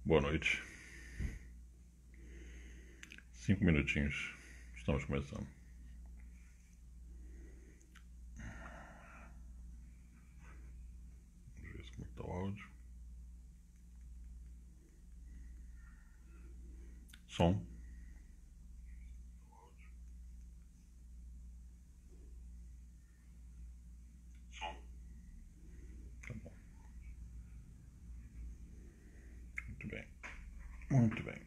Boa noite. 5 minutinhos. Estamos começando. Vamos ver como está o áudio. Som. Tá bom. Muito bem. Muito bem.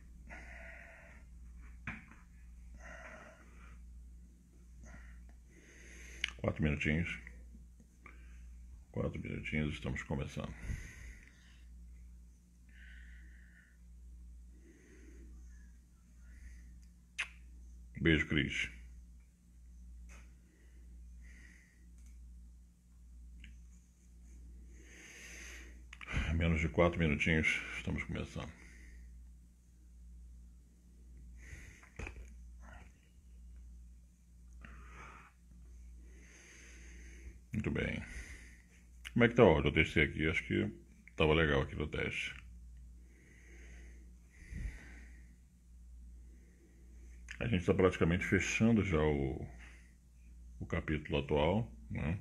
Quatro minutinhos. 4 minutinhos, estamos começando. Beijo, Cris. Menos de 4 minutinhos, estamos começando. Muito bem. Como é que tá o áudio? Eu testei aqui, acho que estava legal aqui no teste. A gente está praticamente fechando já o capítulo atual, né?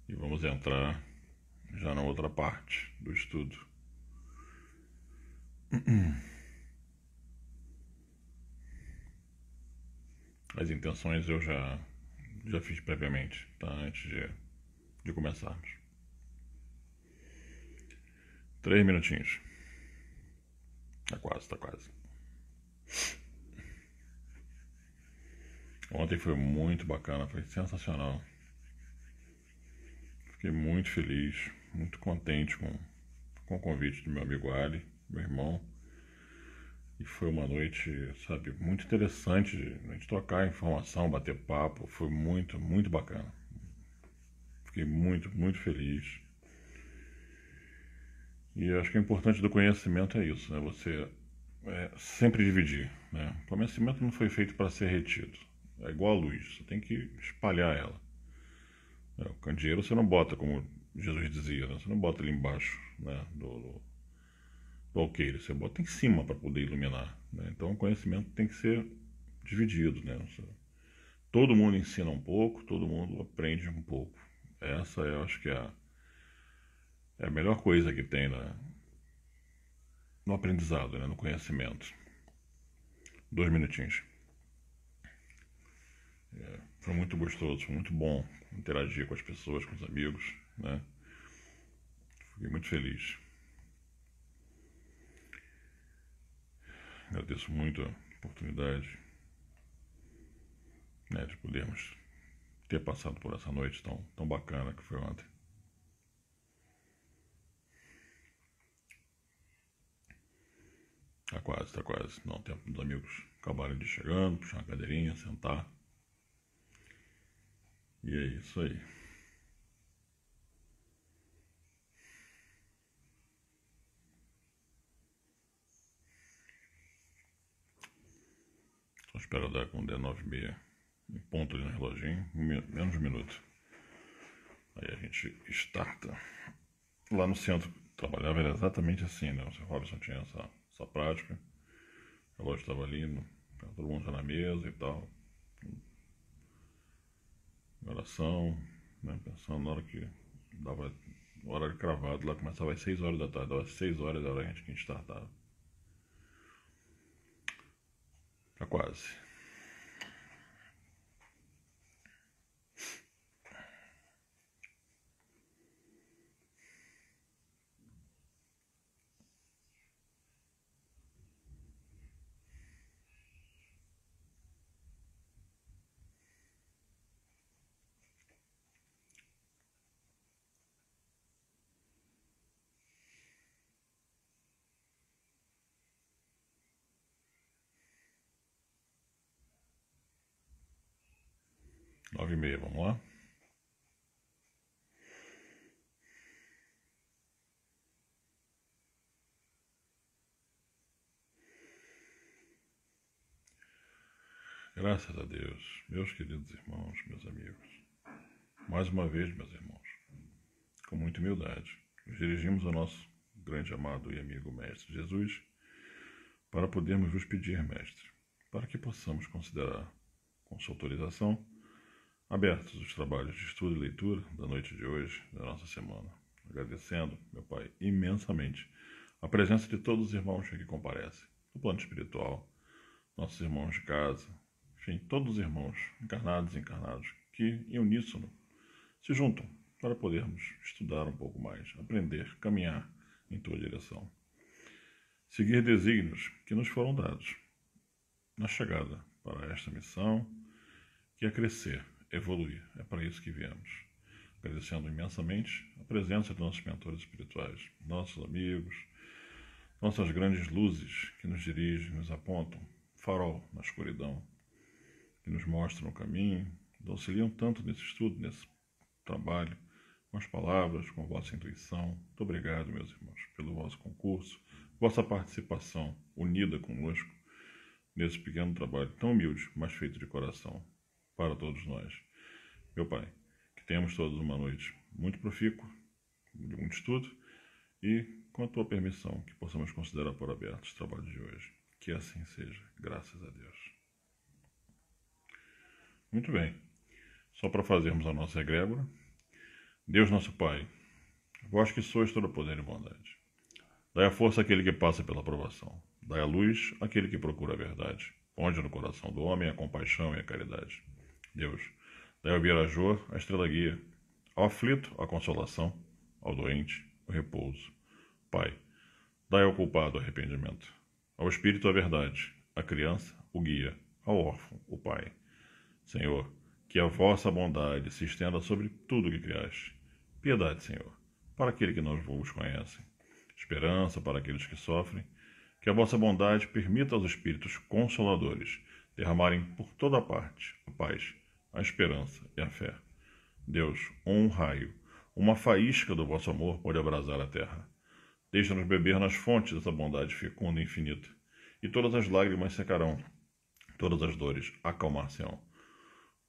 E vamos entrar já na outra parte do estudo. As intenções eu já fiz previamente, tá? Antes de começarmos. 3 minutinhos. Tá quase, tá quase. Ontem foi muito bacana, foi sensacional. Fiquei muito feliz, muito contente com o convite do meu amigo Ali, meu irmão. E foi uma noite, sabe, muito interessante de a gente trocar informação, bater papo. Foi muito, muito bacana. Fiquei muito, muito feliz. E eu acho que o importante do conhecimento é isso, né? Você sempre dividir, né? O conhecimento não foi feito para ser retido. É igual a luz, você tem que espalhar ela. O candeeiro você não bota, como Jesus dizia, né? Você não bota ali embaixo, né, do alqueire, você bota em cima para poder iluminar, né? Então o conhecimento tem que ser dividido, né? Todo mundo ensina um pouco, todo mundo aprende um pouco. Essa eu acho que é a melhor coisa que tem no aprendizado, né? No conhecimento. 2 minutinhos. Foi muito gostoso, foi muito bom interagir com as pessoas, com os amigos, né? Fiquei muito feliz. Agradeço muito a oportunidade, né, de podermos ter passado por essa noite tão bacana que foi ontem. Tá quase, tá quase. Não, o tempo dos amigos acabarem de chegando, puxar uma cadeirinha, sentar. E é isso aí. Só espero dar com 9h30 em ponto ali no reloginho, menos de 1 minuto. Aí a gente starta. Lá no centro trabalhava era exatamente assim, né? O Robson tinha essa prática. O relógio estava ali, todo mundo já na mesa e tal. Oração, né? Pensando na hora que dava o horário cravado, lá começava às 6 horas da tarde, dava às 6 horas da hora que a gente startava. Tá quase. Nove e meia, vamos lá? Graças a Deus, meus queridos irmãos, meus amigos. Mais uma vez, meus irmãos, com muita humildade, nos dirigimos ao nosso grande amado e amigo Mestre Jesus, para podermos vos pedir, Mestre, para que possamos considerar, com sua autorização, abertos os trabalhos de estudo e leitura da noite de hoje, da nossa semana, agradecendo, meu Pai, imensamente a presença de todos os irmãos que aqui comparecem, no plano espiritual, nossos irmãos de casa, enfim, todos os irmãos, encarnados e encarnados, que em uníssono se juntam para podermos estudar um pouco mais, aprender, caminhar em tua direção. Seguir desígnios que nos foram dados na chegada para esta missão, que é crescer, evoluir. É para isso que viemos. Agradecendo imensamente a presença de nossos mentores espirituais, nossos amigos, nossas grandes luzes que nos dirigem, nos apontam, farol na escuridão, que nos mostram o caminho, nos auxiliam tanto nesse estudo, nesse trabalho, com as palavras, com a vossa intuição. Muito obrigado, meus irmãos, pelo vosso concurso, vossa participação unida conosco nesse pequeno trabalho tão humilde, mas feito de coração, para todos nós. Meu Pai, que tenhamos todos uma noite muito profícua, de muito estudo, e, com a tua permissão, que possamos considerar por abertos o trabalho de hoje. Que assim seja, graças a Deus. Muito bem. Só para fazermos a nossa egrégora. Deus nosso Pai, vós que sois todo poder e bondade, dai a força àquele que passa pela provação, dai a luz àquele que procura a verdade, ponde no coração do homem a compaixão e a caridade. Deus, dai ao viajor a estrela guia, ao aflito a consolação, ao doente o repouso. Pai, dai ao culpado o arrependimento, ao espírito a verdade, à criança o guia, ao órfão o Pai. Senhor, que a vossa bondade se estenda sobre tudo o que criaste. Piedade, Senhor, para aquele que não vos conhecem. Esperança para aqueles que sofrem. Que a vossa bondade permita aos espíritos consoladores derramarem por toda parte a paz, a esperança e a fé. Deus, um raio, uma faísca do vosso amor pode abrasar a terra. Deixa-nos beber nas fontes dessa bondade fecunda e infinita, e todas as lágrimas secarão, todas as dores acalmar-se-ão.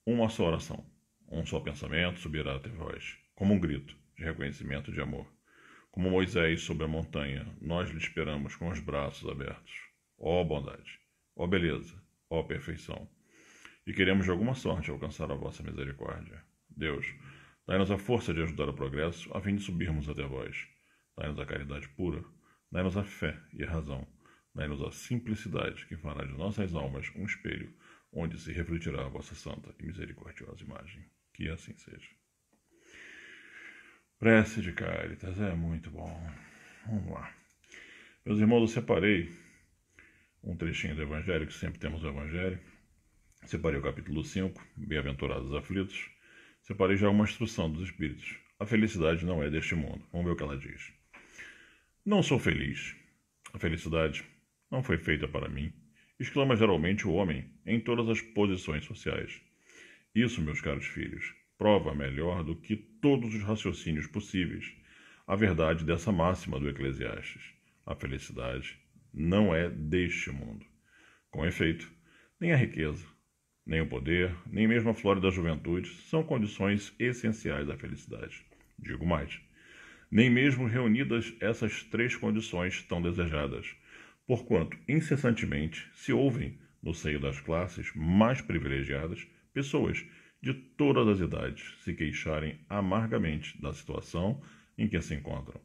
Uma só oração, um só pensamento subirá até vós, como um grito de reconhecimento e de amor. Como Moisés sobre a montanha, nós lhe esperamos com os braços abertos. Ó bondade, ó beleza, ó perfeição. E queremos de alguma sorte alcançar a vossa misericórdia. Deus, dai-nos a força de ajudar o progresso, a fim de subirmos até vós. Dai-nos a caridade pura, dai-nos a fé e a razão. Dai-nos a simplicidade que fará de nossas almas um espelho, onde se refletirá a vossa santa e misericordiosa imagem. Que assim seja. Prece de Cáritas, é muito bom. Vamos lá. Meus irmãos, eu separei um trechinho do Evangelho, que sempre temos o Evangelho. Separei o capítulo 5, Bem-aventurados os aflitos. Separei já uma instrução dos Espíritos. A felicidade não é deste mundo. Vamos ver o que ela diz. Não sou feliz. A felicidade não foi feita para mim, exclama geralmente o homem em todas as posições sociais. Isso, meus caros filhos, prova melhor do que todos os raciocínios possíveis a verdade dessa máxima do Eclesiastes. A felicidade não é deste mundo. Com efeito, nem a riqueza, nem o poder, nem mesmo a flora da juventude são condições essenciais da felicidade. Digo mais, nem mesmo reunidas essas três condições tão desejadas, porquanto incessantemente se ouvem, no seio das classes mais privilegiadas, pessoas de todas as idades se queixarem amargamente da situação em que se encontram.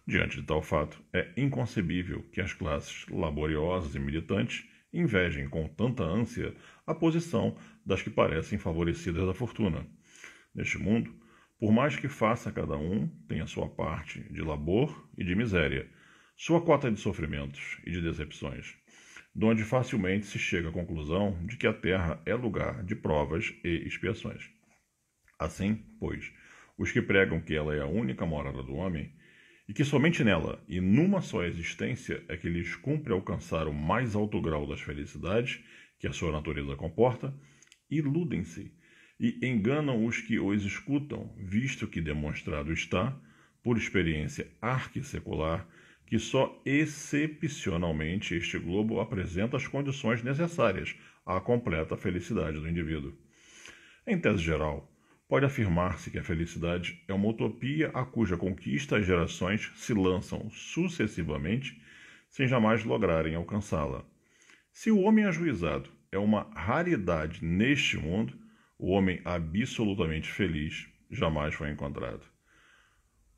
Diante de tal fato, é inconcebível que as classes laboriosas e militantes invejem com tanta ânsia a posição das que parecem favorecidas da fortuna. Neste mundo, por mais que faça cada um, tem a sua parte de labor e de miséria, sua cota de sofrimentos e de decepções, donde facilmente se chega à conclusão de que a terra é lugar de provas e expiações. Assim, pois, os que pregam que ela é a única morada do homem, e que somente nela e numa só existência é que lhes cumpre alcançar o mais alto grau das felicidades que a sua natureza comporta, iludem-se e enganam os que os escutam, visto que demonstrado está, por experiência arquissecular, que só excepcionalmente este globo apresenta as condições necessárias à completa felicidade do indivíduo. Em tese geral, pode afirmar-se que a felicidade é uma utopia a cuja conquista as gerações se lançam sucessivamente sem jamais lograrem alcançá-la. Se o homem ajuizado é uma raridade neste mundo, o homem absolutamente feliz jamais foi encontrado.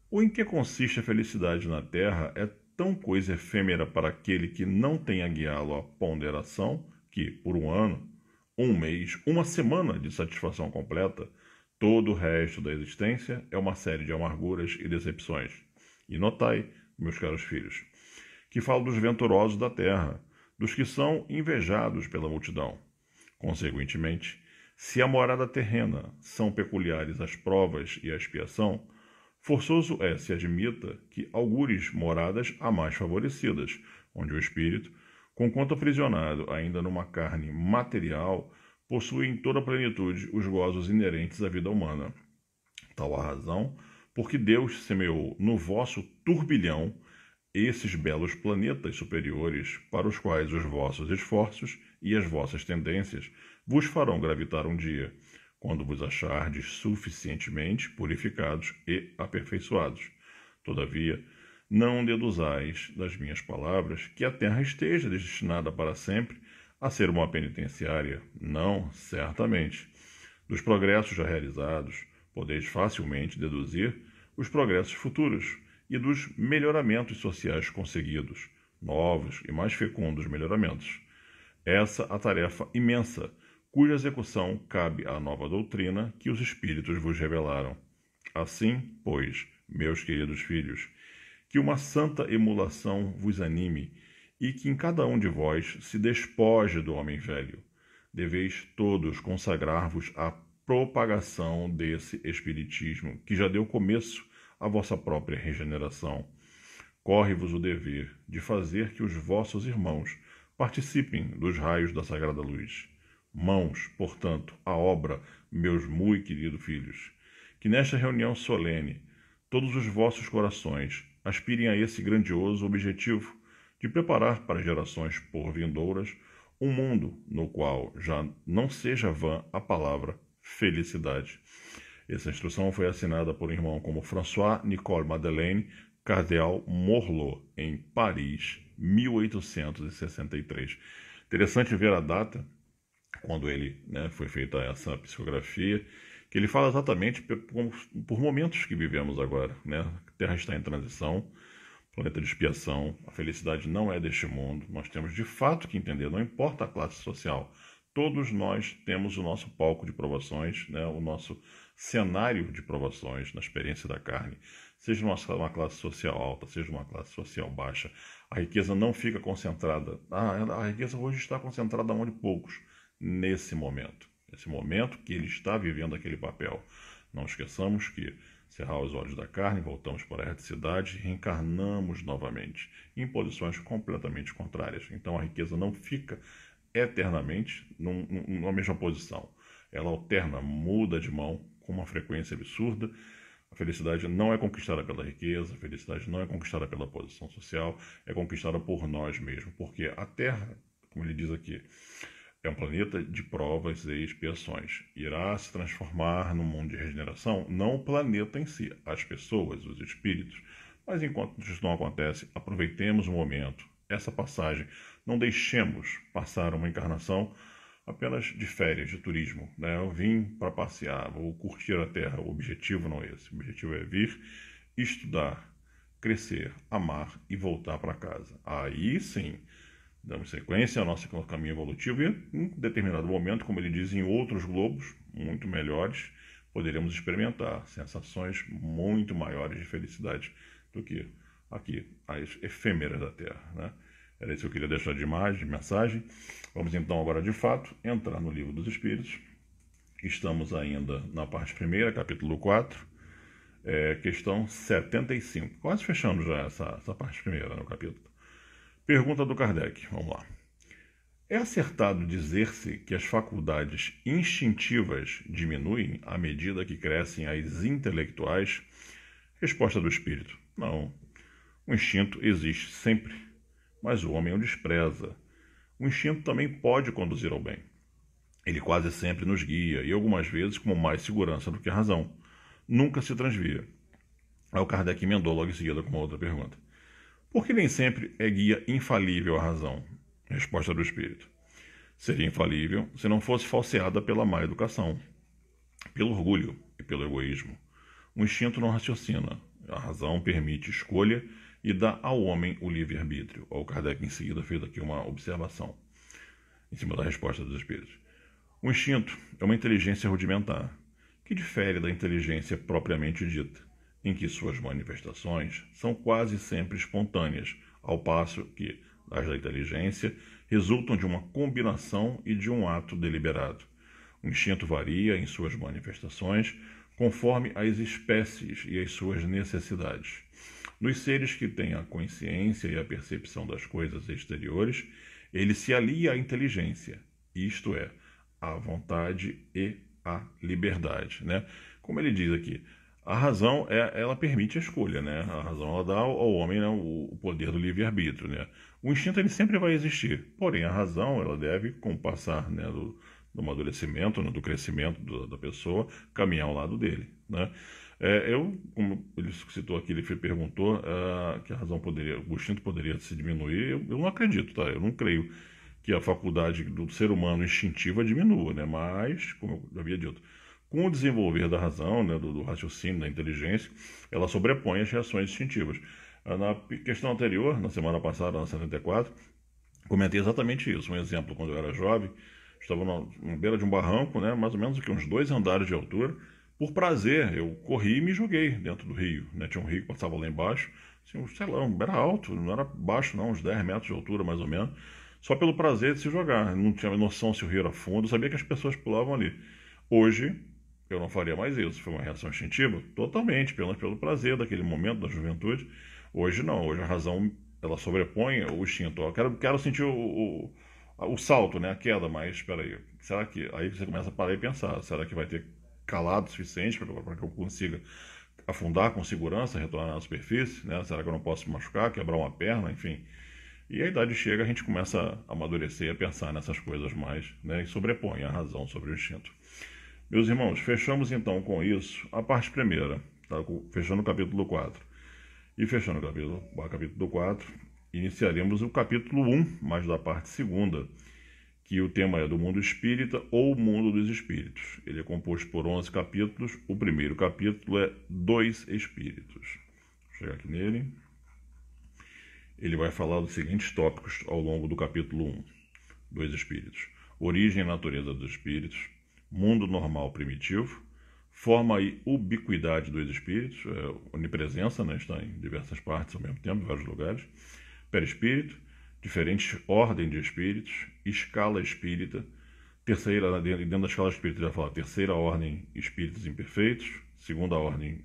O em que consiste a felicidade na Terra é tão coisa efêmera para aquele que não tem a guiá-lo à ponderação que, por um ano, um mês, uma semana de satisfação completa, todo o resto da existência é uma série de amarguras e decepções. E notai, meus caros filhos, que falo dos venturosos da terra, dos que são invejados pela multidão. Consequentemente, se a morada terrena são peculiares as provas e a expiação, forçoso é se admita que augures moradas a mais favorecidas, onde o espírito, conquanto aprisionado ainda numa carne material, possui em toda a plenitude os gozos inerentes à vida humana. Tal a razão porque Deus semeou no vosso turbilhão esses belos planetas superiores para os quais os vossos esforços e as vossas tendências vos farão gravitar um dia, quando vos achardes suficientemente purificados e aperfeiçoados. Todavia, não deduzais das minhas palavras que a terra esteja destinada para sempre a ser uma penitenciária. Não, certamente. Dos progressos já realizados, podeis facilmente deduzir os progressos futuros e dos melhoramentos sociais conseguidos, novos e mais fecundos melhoramentos. Essa a tarefa imensa, cuja execução cabe à nova doutrina que os Espíritos vos revelaram. Assim, pois, meus queridos filhos, que uma santa emulação vos anime e que em cada um de vós se despoje do homem velho. Deveis todos consagrar-vos à propagação desse Espiritismo, que já deu começo à vossa própria regeneração. Corre-vos o dever de fazer que os vossos irmãos participem dos raios da sagrada luz. Mãos, portanto, à obra, meus muito queridos filhos, que nesta reunião solene todos os vossos corações aspirem a esse grandioso objetivo de preparar para gerações por vindouras um mundo no qual já não seja vã a palavra felicidade. Essa instrução foi assinada por um irmão como François-Nicole Madeleine, cardeal Morlot, em Paris, 1863. Interessante ver a data, quando ele foi feita essa psicografia, que ele fala exatamente por momentos que vivemos agora. A Terra está em transição, planeta de expiação, a felicidade não é deste mundo. Nós temos de fato que entender, não importa a classe social, todos nós temos o nosso palco de provações, o nosso cenário de provações na experiência da carne. Seja uma classe social alta, seja uma classe social baixa, a riqueza não fica concentrada. A riqueza hoje está concentrada na mão de poucos, nesse momento que ele está vivendo aquele papel. Não esqueçamos que cerrar os olhos da carne, voltamos para a erraticidade e reencarnamos novamente, em posições completamente contrárias. Então a riqueza não fica eternamente na mesma posição. Ela alterna, muda de mão com uma frequência absurda. A felicidade não é conquistada pela riqueza, a felicidade não é conquistada pela posição social, é conquistada por nós mesmos, porque a Terra, como ele diz aqui, é um planeta de provas e expiações. Irá se transformar num mundo de regeneração, não o planeta em si, as pessoas, os espíritos. Mas enquanto isso não acontece, aproveitemos o momento, essa passagem. Não deixemos passar uma encarnação apenas de férias, de turismo. Eu vim para passear, vou curtir a Terra. O objetivo não é esse. O objetivo é vir, estudar, crescer, amar e voltar para casa. Aí sim, damos sequência ao nosso caminho evolutivo e, em determinado momento, como ele diz, em outros globos, muito melhores, poderemos experimentar sensações muito maiores de felicidade do que aqui, as efêmeras da Terra. Era isso que eu queria deixar de imagem, de mensagem. Vamos então agora, de fato, entrar no Livro dos Espíritos. Estamos ainda na parte primeira, capítulo 4, questão 75. Quase fechando já essa parte primeira no capítulo. Pergunta do Kardec, vamos lá. É acertado dizer-se que as faculdades instintivas diminuem à medida que crescem as intelectuais? Resposta do Espírito. Não. O instinto existe sempre, mas o homem o despreza. O instinto também pode conduzir ao bem. Ele quase sempre nos guia, e algumas vezes com mais segurança do que a razão. Nunca se transvia. Aí o Kardec emendou logo em seguida com uma outra pergunta. Por que nem sempre é guia infalível a razão? Resposta do Espírito. Seria infalível se não fosse falseada pela má educação, pelo orgulho e pelo egoísmo. O instinto não raciocina. A razão permite escolha e dá ao homem o livre-arbítrio. O Kardec em seguida fez aqui uma observação em cima da resposta dos Espíritos. O instinto é uma inteligência rudimentar, que difere da inteligência propriamente dita, em que suas manifestações são quase sempre espontâneas, ao passo que as da inteligência resultam de uma combinação e de um ato deliberado. O instinto varia em suas manifestações conforme as espécies e as suas necessidades. Nos seres que têm a consciência e a percepção das coisas exteriores, ele se alia à inteligência, isto é, à vontade e à liberdade, né? Como ele diz aqui, a razão ela permite a escolha, né? A razão ela dá ao homem, né, o poder do livre-arbítrio, né? O instinto ele sempre vai existir, porém a razão ela deve, com o passar, né, do amadurecimento, né, do crescimento da pessoa, caminhar ao lado dele, né? Como ele citou aqui, ele perguntou que a razão poderia, o instinto poderia se diminuir. Eu não acredito, tá? Eu não creio que a faculdade do ser humano instintiva diminua, né? Mas, como eu havia dito, com o desenvolver da razão, né, do raciocínio, da inteligência, ela sobrepõe as reações instintivas. Na questão anterior, na semana passada, na 74, comentei exatamente isso. Um exemplo, quando eu era jovem, estava na beira de um barranco, né, mais ou menos uns 2 andares de altura. Por prazer, eu corri e me joguei dentro do rio, né? Tinha um rio que passava lá embaixo, assim, sei lá, era alto, não era baixo não, uns 10 metros de altura mais ou menos, só pelo prazer de se jogar. Não tinha noção se o rio era fundo, eu sabia que as pessoas pulavam ali. Hoje, eu não faria mais isso, foi uma reação instintiva, totalmente, apenas pelo prazer daquele momento da juventude. Hoje não, hoje a razão, ela sobrepõe o instinto. Eu quero sentir o salto, né, a queda, mas espera aí, será que... Aí você começa a parar e pensar, será que vai ter calado o suficiente para que eu consiga afundar com segurança, retornar na superfície, né? Será que eu não posso me machucar, quebrar uma perna, enfim. E a idade chega, a gente começa a amadurecer, a pensar nessas coisas mais, né? E sobrepõe a razão sobre o instinto. Meus irmãos, fechamos então com isso a parte primeira, tá? Fechando o capítulo 4. E fechando o capítulo 4, iniciaremos o capítulo 1, mais da parte segunda, que o tema é do mundo espírita ou mundo dos espíritos. Ele é composto por 11 capítulos. O primeiro capítulo é Dois Espíritos. Vou chegar aqui nele. Ele vai falar dos seguintes tópicos ao longo do capítulo 1. Dois Espíritos. Origem e natureza dos espíritos. Mundo normal primitivo. Forma e ubiquidade dos espíritos. Onipresença, né? Está em diversas partes ao mesmo tempo, em vários lugares. Perispírito. Diferentes ordens de espíritos, escala espírita, terceira, dentro da escala espírita já fala terceira ordem espíritos imperfeitos, segunda ordem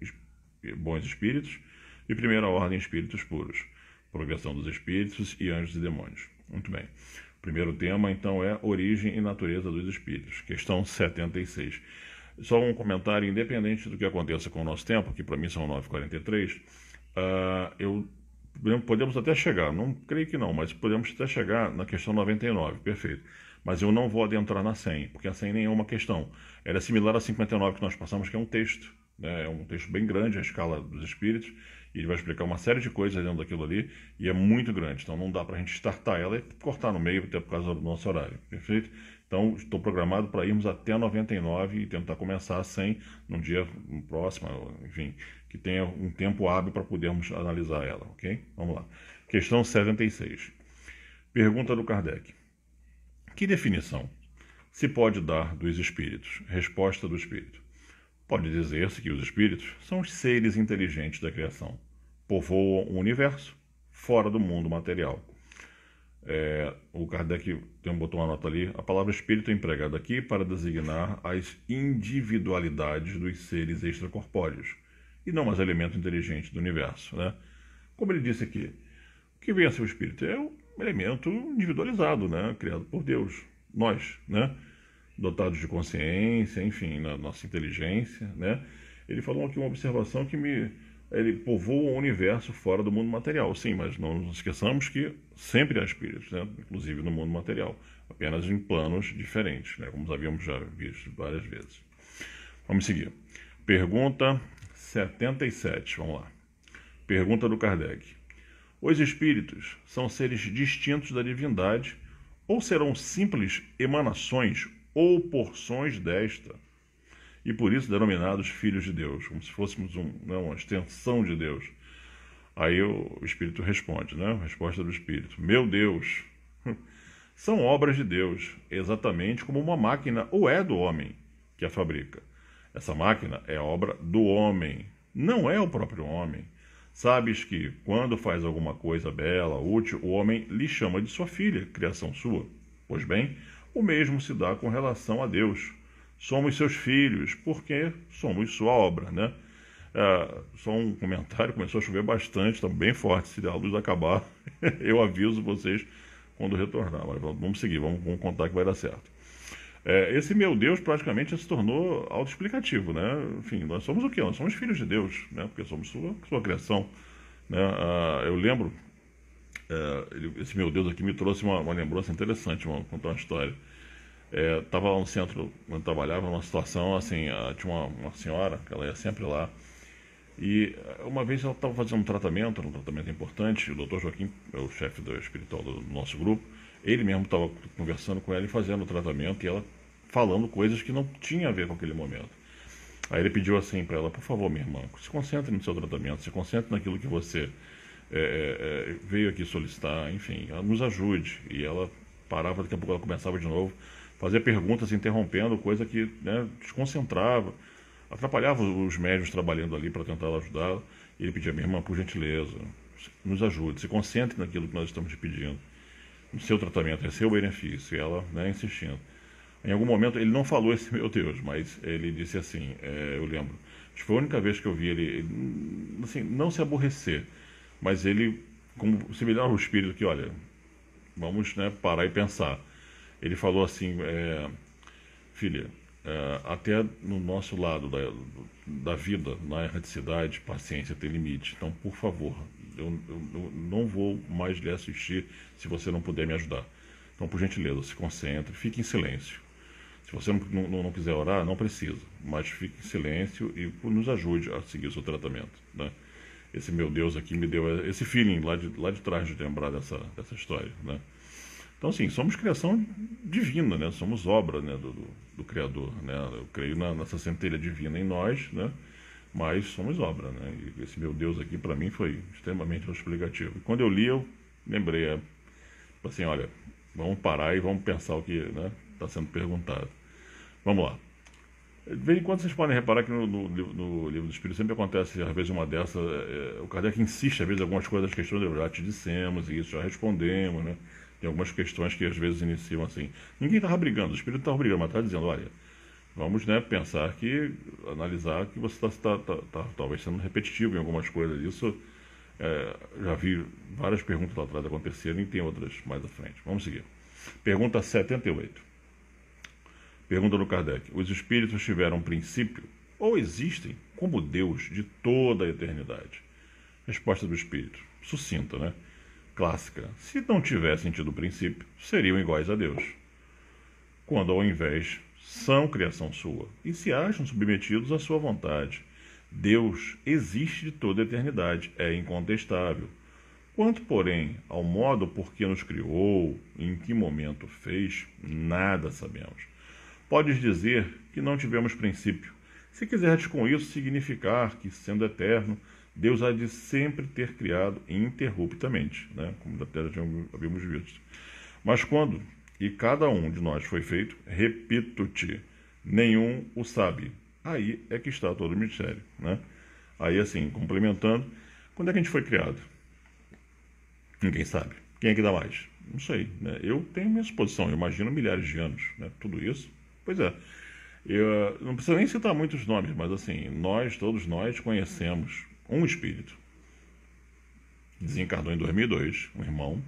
bons espíritos e primeira ordem espíritos puros, progressão dos espíritos e anjos e demônios. Muito bem. O primeiro tema então é origem e natureza dos espíritos, questão 76. Só um comentário, independente do que aconteça com o nosso tempo, que para mim são 9h43, podemos até chegar, não creio que não, mas podemos até chegar na questão 99, perfeito. Mas eu não vou adentrar na 100, porque a 100 nem é uma questão. Ela é similar a 59 que nós passamos, que é um texto, né? É um texto bem grande, a escala dos espíritos, e ele vai explicar uma série de coisas dentro daquilo ali, e é muito grande, então não dá para a gente startar ela e cortar no meio, até por causa do nosso horário, perfeito? Então, estou programado para irmos até 99 e tentar começar a 100 num dia próximo, enfim, que tenha um tempo hábil para podermos analisar ela, ok? Vamos lá. Questão 76. Pergunta do Kardec. Que definição se pode dar dos espíritos? Resposta do espírito. Pode dizer-se que os espíritos são os seres inteligentes da criação. Povoam o universo fora do mundo material. O Kardec botou uma nota ali. A palavra espírito é empregada aqui para designar as individualidades dos seres extracorpóreos e não as elementos inteligentes do universo, né? Como ele disse aqui, o que vem a ser o espírito? É um elemento individualizado, né? Criado por Deus, nós, né? Dotados de consciência, enfim, na nossa inteligência, né? Ele falou aqui uma observação que me ele povoa o universo fora do mundo material. Sim, mas não nos esqueçamos que sempre há espíritos, né? Inclusive no mundo material, apenas em planos diferentes, né? Como havíamos já visto várias vezes. Vamos seguir. Pergunta 77, vamos lá. Pergunta do Kardec. Os espíritos são seres distintos da divindade ou serão simples emanações ou porções desta, e por isso denominados filhos de Deus, como se fôssemos uma extensão de Deus? Aí o Espírito responde, né? A resposta do Espírito. Meu Deus, são obras de Deus, exatamente como uma máquina ou é do homem que a fabrica. Essa máquina é obra do homem, não é o próprio homem. Sabes que, quando faz alguma coisa bela, útil, o homem lhe chama de sua filha, criação sua. Pois bem, o mesmo se dá com relação a Deus. Somos seus filhos, porque somos sua obra, né? Só um comentário, começou a chover bastante, está bem forte, se a luz acabar, eu aviso vocês quando retornar. Mas vamos seguir, vamos contar que vai dar certo. Esse meu Deus praticamente se tornou autoexplicativo, né? Enfim, nós somos o quê? Nós somos filhos de Deus, né? Porque somos sua criação, né? Eu lembro, esse meu Deus aqui me trouxe uma lembrança interessante, vou contar uma história. Estava lá no centro, onde eu trabalhava, numa situação assim, tinha uma senhora, que ela ia sempre lá, e uma vez ela estava fazendo um tratamento importante, o Dr. Joaquim, é o chefe espiritual do nosso grupo, ele mesmo estava conversando com ela e fazendo o tratamento, e ela falando coisas que não tinham a ver com aquele momento. Aí ele pediu assim para ela, por favor, minha irmã, se concentre no seu tratamento, se concentre naquilo que você veio aqui solicitar, enfim, ela nos ajude. E ela parava, daqui a pouco ela começava de novo, fazia perguntas interrompendo, coisa que, né, desconcentrava, atrapalhava os médios trabalhando ali para tentar ajudá-la. E ele pedia, minha irmã, por gentileza, nos ajude, se concentre naquilo que nós estamos te pedindo, no seu tratamento, é seu benefício. E ela, né, insistindo. Em algum momento, ele não falou esse meu Deus, mas ele disse assim, eu lembro, acho que foi a única vez que eu vi ele assim, não se aborrecer, mas ele, como similar ao espírito, que olha, vamos, né, parar e pensar. Ele falou assim, filha, até no nosso lado da vida, na erradicidade, paciência tem limite. Então, por favor, eu não vou mais lhe assistir se você não puder me ajudar. Então, por gentileza, se concentre, fique em silêncio. Se você não quiser orar, não precisa, mas fique em silêncio e nos ajude a seguir o seu tratamento, né? Esse meu Deus aqui me deu esse feeling lá de trás de lembrar dessa história, né? Então, assim, somos criação divina, né? Somos obra, né, do Criador, né? Eu creio nessa centelha divina em nós, né? Mas somos obra, né? E esse meu Deus aqui, para mim, foi extremamente explicativo. E quando eu li, eu lembrei, assim, olha, vamos parar e vamos pensar o que, né, está sendo perguntado. Vamos lá. De vez em quando vocês podem reparar que no Livro do Espírito sempre acontece, às vezes, uma dessas. O Kardec insiste, às vezes, algumas coisas, as questões, já te dissemos, e isso já respondemos, né? Tem algumas questões que às vezes iniciam assim. Ninguém estava brigando, o Espírito estava brigando, mas está dizendo, olha, vamos, né, pensar que, analisar que você está talvez sendo repetitivo em algumas coisas. Isso, já vi várias perguntas lá atrás acontecerem e tem outras mais à frente. Vamos seguir. Pergunta 78. Pergunta do Kardec. Os espíritos tiveram princípio ou existem como Deus de toda a eternidade? Resposta do Espírito. Sucinta, né? Clássica. Se não tivessem tido princípio, seriam iguais a Deus. Quando, ao invés, são criação sua e se acham submetidos à sua vontade. Deus existe de toda a eternidade, é incontestável. Quanto, porém, ao modo por que nos criou, em que momento fez, nada sabemos. Podes dizer que não tivemos princípio. Se quiseres com isso significar que, sendo eterno, Deus há de sempre ter criado ininterruptamente, né? Como até já havíamos visto. Mas quando e cada um de nós foi feito, repito-te, nenhum o sabe. Aí é que está todo o mistério, né? Aí, assim, complementando, quando é que a gente foi criado? Ninguém sabe. Quem é que dá mais? Não sei, né? Eu tenho minha suposição, eu imagino milhares de anos, né? Tudo isso. Pois é. Eu não preciso nem citar muitos nomes, mas assim, todos nós conhecemos um espírito. Desencarnou em 2002, um irmão,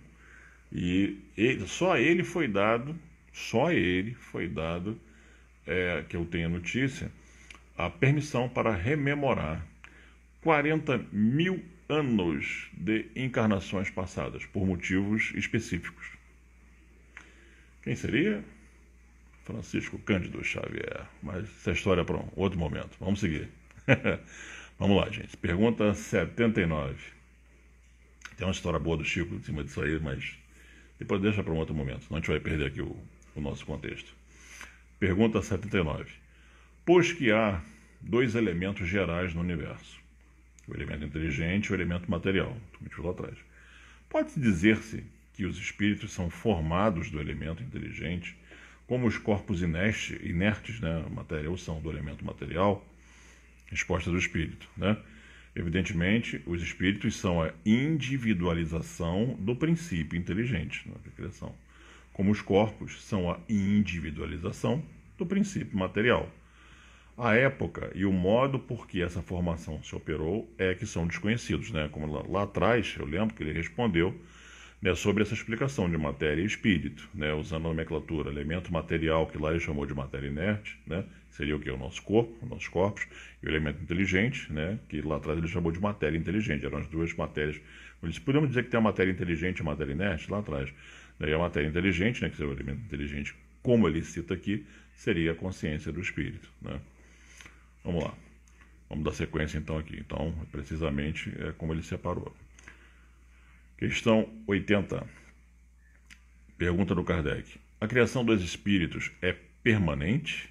e só a ele foi dado, que eu tenha notícia, a permissão para rememorar 40 mil anos de encarnações passadas, por motivos específicos. Quem seria? Francisco Cândido Xavier. Mas essa história é para um outro momento. Vamos seguir. Vamos lá, gente. Pergunta 79. Tem uma história boa do Chico em cima disso aí, mas depois deixa para um outro momento, senão a gente vai perder aqui o nosso contexto. Pergunta 79. Pois que há dois elementos gerais no universo, o elemento inteligente e o elemento material, como a gente falou atrás, pode-se dizer-se que os espíritos são formados do elemento inteligente, como os corpos inertes, né, matéria, ou são do elemento material? Resposta do espírito, né? Evidentemente, os espíritos são a individualização do princípio inteligente, na criação, como os corpos são a individualização do princípio material. A época e o modo por que essa formação se operou é que são desconhecidos, né? Como lá atrás, eu lembro que ele respondeu, né, sobre essa explicação de matéria e espírito, né, usando a nomenclatura elemento material, que lá ele chamou de matéria inerte, né, seria o que? O nosso corpo, os nossos corpos, e o elemento inteligente, né, que lá atrás ele chamou de matéria inteligente, eram as duas matérias. Podemos dizer que tem a matéria inteligente e a matéria inerte lá atrás. Daí a matéria inteligente, né, que seria o elemento inteligente, como ele cita aqui, seria a consciência do espírito, né. Vamos lá. Vamos dar sequência então aqui. Então, precisamente é como ele separou. Questão 80. Pergunta do Kardec. A criação dos espíritos é permanente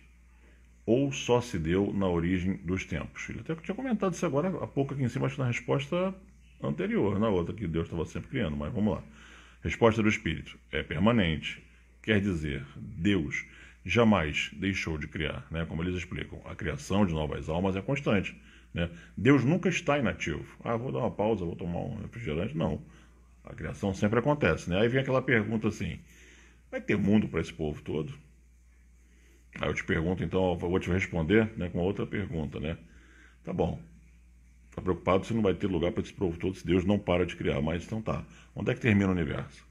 ou só se deu na origem dos tempos? Ele até tinha comentado isso agora há pouco aqui em cima, acho que na resposta anterior, na outra que Deus estava sempre criando, mas vamos lá. Resposta do espírito. É permanente. Quer dizer, Deus jamais deixou de criar, né? Como eles explicam, a criação de novas almas é constante, né? Deus nunca está inativo. Vou dar uma pausa, vou tomar um refrigerante. Não. A criação sempre acontece, né? Aí vem aquela pergunta assim, vai ter mundo para esse povo todo? Aí eu te pergunto, então, eu vou te responder, né, com outra pergunta, né? Tá bom. Tá preocupado se não vai ter lugar para esse povo todo se Deus não para de criar, mas então tá. Onde é que termina o universo?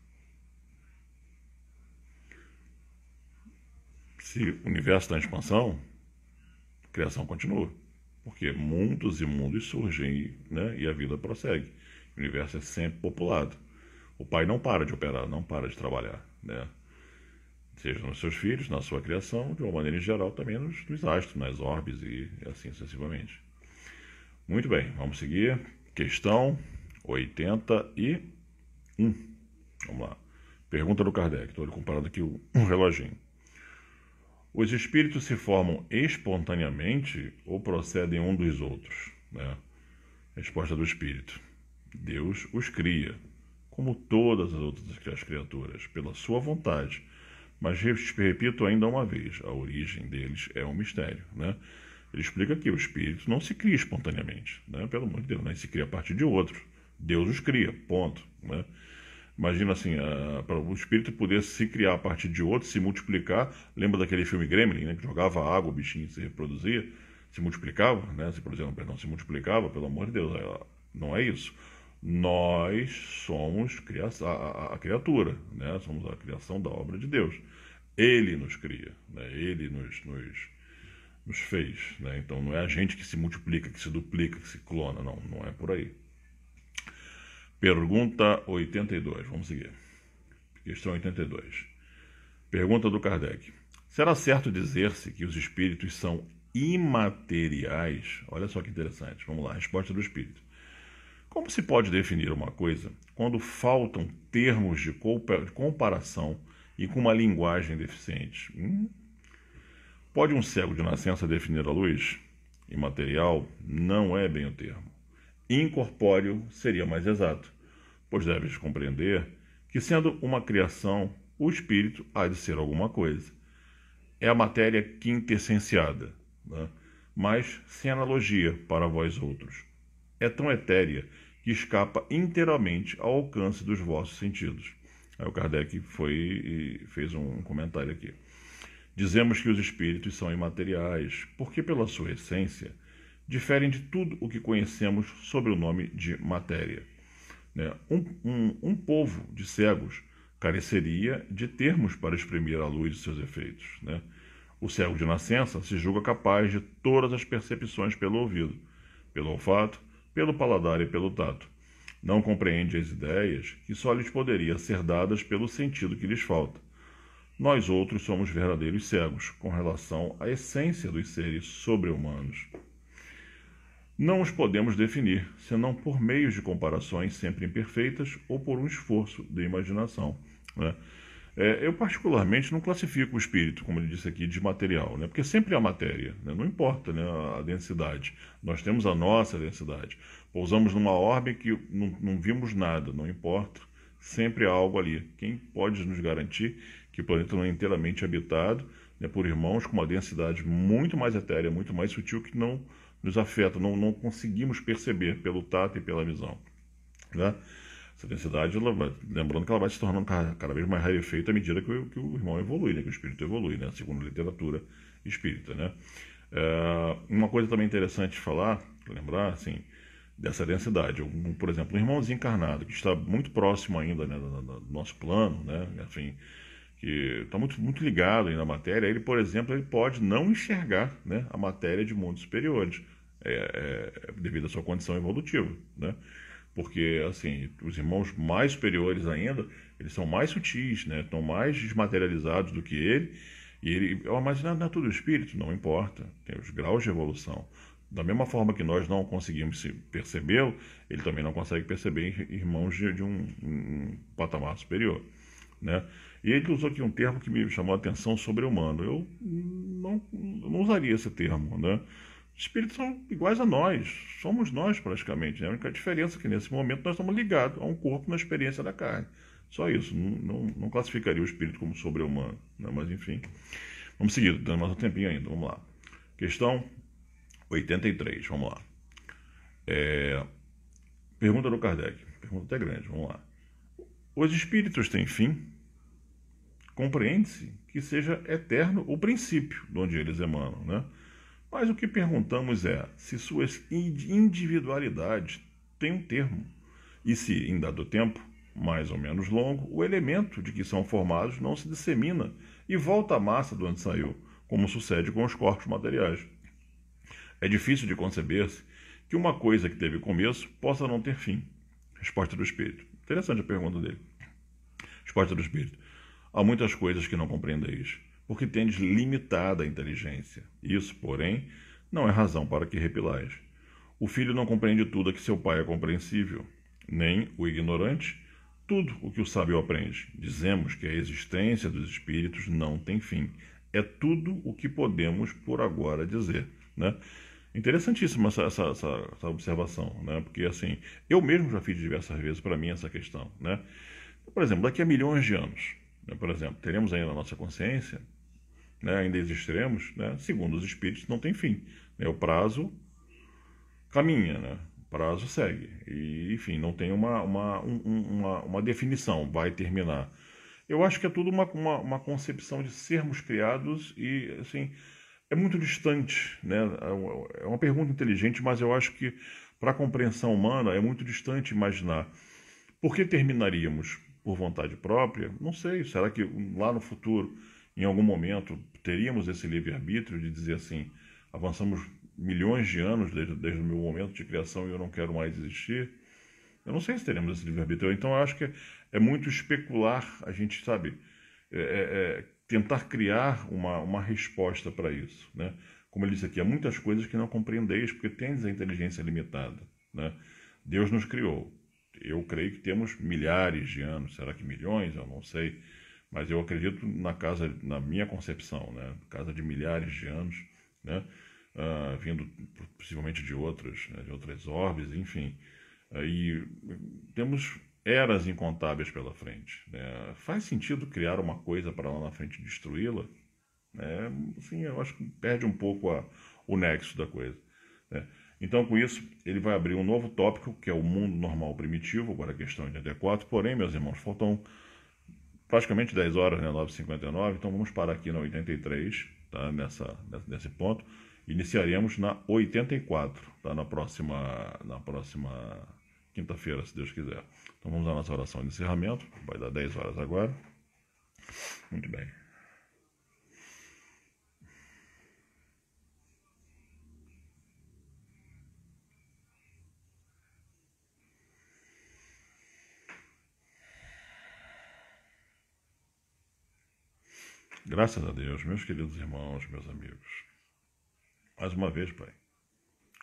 Se o universo está em expansão, a criação continua. Porque mundos e mundos surgem, né, e a vida prossegue. O universo é sempre populado. O Pai não para de operar, não para de trabalhar, né? Seja nos seus filhos, na sua criação, de uma maneira em geral, também nos astros, nas orbes e assim sucessivamente. Muito bem, vamos seguir. Questão 81. Vamos lá. Pergunta do Kardec. Estou comparando aqui um reloginho. Os espíritos se formam espontaneamente ou procedem um dos outros, né? Resposta do espírito. Deus os cria, como todas as outras criaturas, pela sua vontade. Mas repito ainda uma vez, a origem deles é um mistério, né? Ele explica que o espírito não se cria espontaneamente, né? Pelo amor de Deus, né? Se cria a partir de outro. Deus os cria, ponto, né? Imagina assim, para o espírito poder se criar a partir de outro, se multiplicar. Lembra daquele filme Gremlin, né? Que jogava água, o bichinho se reproduzia, se multiplicava, né? Se multiplicava, pelo amor de Deus, não é isso. Nós somos a criatura, né? Somos a criação da obra de Deus. Ele nos cria, né? Ele nos fez, né? Então não é a gente que se multiplica, que se duplica, que se clona, não é por aí. Pergunta 82, vamos seguir. Questão 82. Pergunta do Kardec. Será certo dizer-se que os espíritos são imateriais? Olha só que interessante. Vamos lá, resposta do espírito. Como se pode definir uma coisa quando faltam termos de comparação e com uma linguagem deficiente? Pode um cego de nascença definir a luz? Imaterial não é bem o termo. Incorpóreo seria mais exato, pois deves compreender que, sendo uma criação, o espírito há de ser alguma coisa. É a matéria quintessenciada, né? Mas sem analogia para vós outros. É tão etérea que escapa inteiramente ao alcance dos vossos sentidos. Aí o Kardec fez um comentário aqui. Dizemos que os espíritos são imateriais, porque pela sua essência diferem de tudo o que conhecemos sob o nome de matéria. Um povo de cegos careceria de termos para exprimir a luz de seus efeitos, né? O cego de nascença se julga capaz de todas as percepções pelo ouvido, pelo olfato, pelo paladar e pelo tato. Não compreende as ideias que só lhes poderia ser dadas pelo sentido que lhes falta. Nós outros somos verdadeiros cegos com relação à essência dos seres sobre-humanos. Não os podemos definir, senão por meios de comparações sempre imperfeitas ou por um esforço de imaginação, né? Eu particularmente não classifico o espírito, como ele disse aqui, de material, né? Porque sempre há matéria, né? Não importa, né, a densidade. Nós temos a nossa densidade. Pousamos numa orbe que não vimos nada, não importa. Sempre há algo ali. Quem pode nos garantir que o planeta não é inteiramente habitado, né, por irmãos com uma densidade muito mais etérea, muito mais sutil, que não nos afeta, não conseguimos perceber pelo tato e pela visão, né? Essa densidade, lembrando que ela vai se tornando cada vez mais rarefeita à medida que o irmão evolui, né? Que o espírito evolui, né? Segundo a literatura espírita, né? Uma coisa também interessante falar, lembrar, assim, dessa densidade. Por exemplo, um irmãozinho encarnado que está muito próximo ainda, né, do nosso plano, né? Enfim, que está muito ligado ainda à matéria, ele, por exemplo, ele pode não enxergar, né, a matéria de mundos superiores, devido à sua condição evolutiva, né? Porque, assim, os irmãos mais superiores ainda, eles são mais sutis, né? Estão mais desmaterializados do que ele. E ele, mas não é tudo espírito, não importa. Tem os graus de evolução. Da mesma forma que nós não conseguimos percebê-lo, ele também não consegue perceber irmãos de um patamar superior, né? E ele usou aqui um termo que me chamou a atenção, sobre-humano. Eu não usaria esse termo, né? Os espíritos são iguais a nós, somos nós praticamente, né? A única diferença é que nesse momento nós estamos ligados a um corpo na experiência da carne. Só isso, não classificaria o espírito como sobre-humano, né? Mas enfim, vamos seguir, dando mais um tempinho ainda, vamos lá. Questão 83, vamos lá. Pergunta do Kardec, pergunta até grande, vamos lá. Os espíritos têm fim? Compreende-se que seja eterno o princípio de onde eles emanam, né? Mas o que perguntamos é se suas individualidades têm um termo, e se, em dado tempo, mais ou menos longo, o elemento de que são formados não se dissemina e volta à massa de onde saiu, como sucede com os corpos materiais. É difícil de conceber-se que uma coisa que teve começo possa não ter fim. Resposta do Espírito. Interessante a pergunta dele. Resposta do Espírito. Há muitas coisas que não compreendeis, porque tendes limitada a inteligência. Isso, porém, não é razão para que repilais. O filho não compreende tudo a que seu pai é compreensível, nem o ignorante tudo o que o sábio aprende. Dizemos que a existência dos espíritos não tem fim. É tudo o que podemos por agora dizer, né? Interessantíssima essa observação, né? Porque, assim, eu mesmo já fiz diversas vezes para mim essa questão, né? Por exemplo, daqui a milhões de anos, né, por exemplo, teremos ainda a nossa consciência, né, ainda existiremos, né, segundo os espíritos, não tem fim, né, o prazo caminha, né, o prazo segue, e, enfim, não tem uma definição, vai terminar. Eu acho que é tudo uma concepção de sermos criados e, assim, é muito distante, né, é uma pergunta inteligente, mas eu acho que para a compreensão humana é muito distante imaginar por que terminaríamos por vontade própria. Não sei, será que lá no futuro, em algum momento, teríamos esse livre-arbítrio de dizer assim, avançamos milhões de anos desde o meu momento de criação e eu não quero mais existir? Eu não sei se teremos esse livre-arbítrio. Então, eu acho que é muito especular, a gente, sabe, tentar criar uma resposta para isso, né? Como ele disse aqui, há muitas coisas que não compreendeis porque tendes a inteligência limitada, né? Deus nos criou. Eu creio que temos milhares de anos, será que milhões? Eu não sei, mas eu acredito na minha concepção, né? Casa de milhares de anos, né? Vindo possivelmente de outras, né? De outras orbes, enfim. E temos eras incontáveis pela frente, né? Faz sentido criar uma coisa para lá na frente destruí-la? Assim, eu acho que perde um pouco o nexo da coisa, né? Então, com isso, ele vai abrir um novo tópico, que é o mundo normal primitivo, agora a questão 84. Porém, meus irmãos, faltam praticamente 10 horas, né, 9h59, então vamos parar aqui na 83, tá, nesse ponto. Iniciaremos na 84, tá, na próxima quinta-feira, se Deus quiser. Então vamos à nossa oração de encerramento, vai dar 10 horas agora. Muito bem. Graças a Deus, meus queridos irmãos, meus amigos. Mais uma vez, Pai,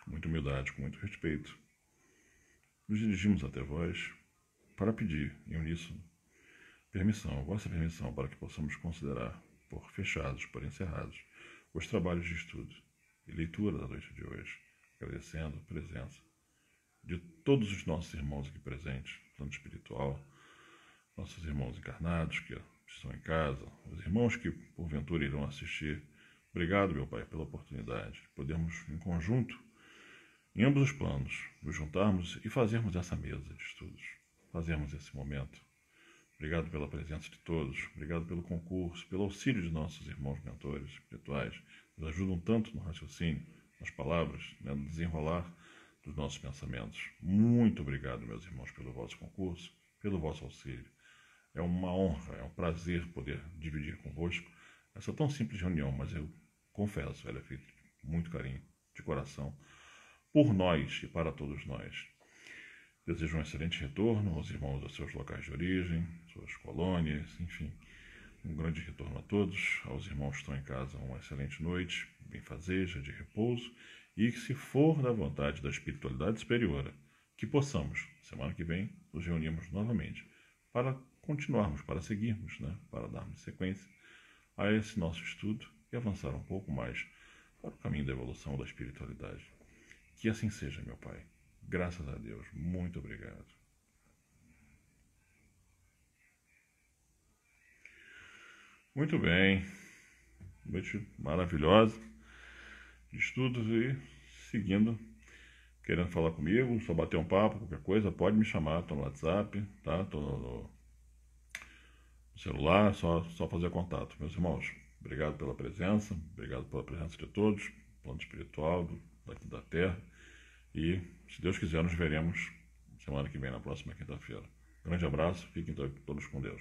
com muita humildade, com muito respeito, nos dirigimos até vós para pedir, em uníssono, permissão, vossa permissão, para que possamos considerar por fechados, por encerrados, os trabalhos de estudo e leitura da noite de hoje, agradecendo a presença de todos os nossos irmãos aqui presentes, plano espiritual, nossos irmãos encarnados que estão em casa, os irmãos que porventura irão assistir. Obrigado, meu Pai, pela oportunidade de podermos, em conjunto, em ambos os planos, nos juntarmos e fazermos essa mesa de estudos, fazermos esse momento. Obrigado pela presença de todos, obrigado pelo concurso, pelo auxílio de nossos irmãos mentores espirituais, que nos ajudam tanto no raciocínio, nas palavras, no desenrolar dos nossos pensamentos. Muito obrigado, meus irmãos, pelo vosso concurso, pelo vosso auxílio. É uma honra, é um prazer poder dividir convosco essa tão simples reunião, mas eu confesso, ela é feita com muito carinho, de coração, por nós e para todos nós. Desejo um excelente retorno aos irmãos aos seus locais de origem, suas colônias, enfim, um grande retorno a todos, aos irmãos que estão em casa, uma excelente noite, benfazeja, de repouso, e que, se for da vontade da espiritualidade superiora, que possamos, semana que vem, nos reunirmos novamente para continuarmos, para seguirmos, para darmos sequência a esse nosso estudo e avançar um pouco mais para o caminho da evolução da espiritualidade. Que assim seja, meu Pai. Graças a Deus. Muito obrigado. Muito bem. Noite maravilhosa de estudos e seguindo. Querendo falar comigo, só bater um papo, qualquer coisa, pode me chamar. Estou no WhatsApp, tá? Estou no celular, só fazer contato. Meus irmãos, obrigado pela presença, obrigado pela presença de todos, plano espiritual daqui da Terra. E, se Deus quiser, nos veremos semana que vem, na próxima quinta-feira. Grande abraço, fiquem todos com Deus.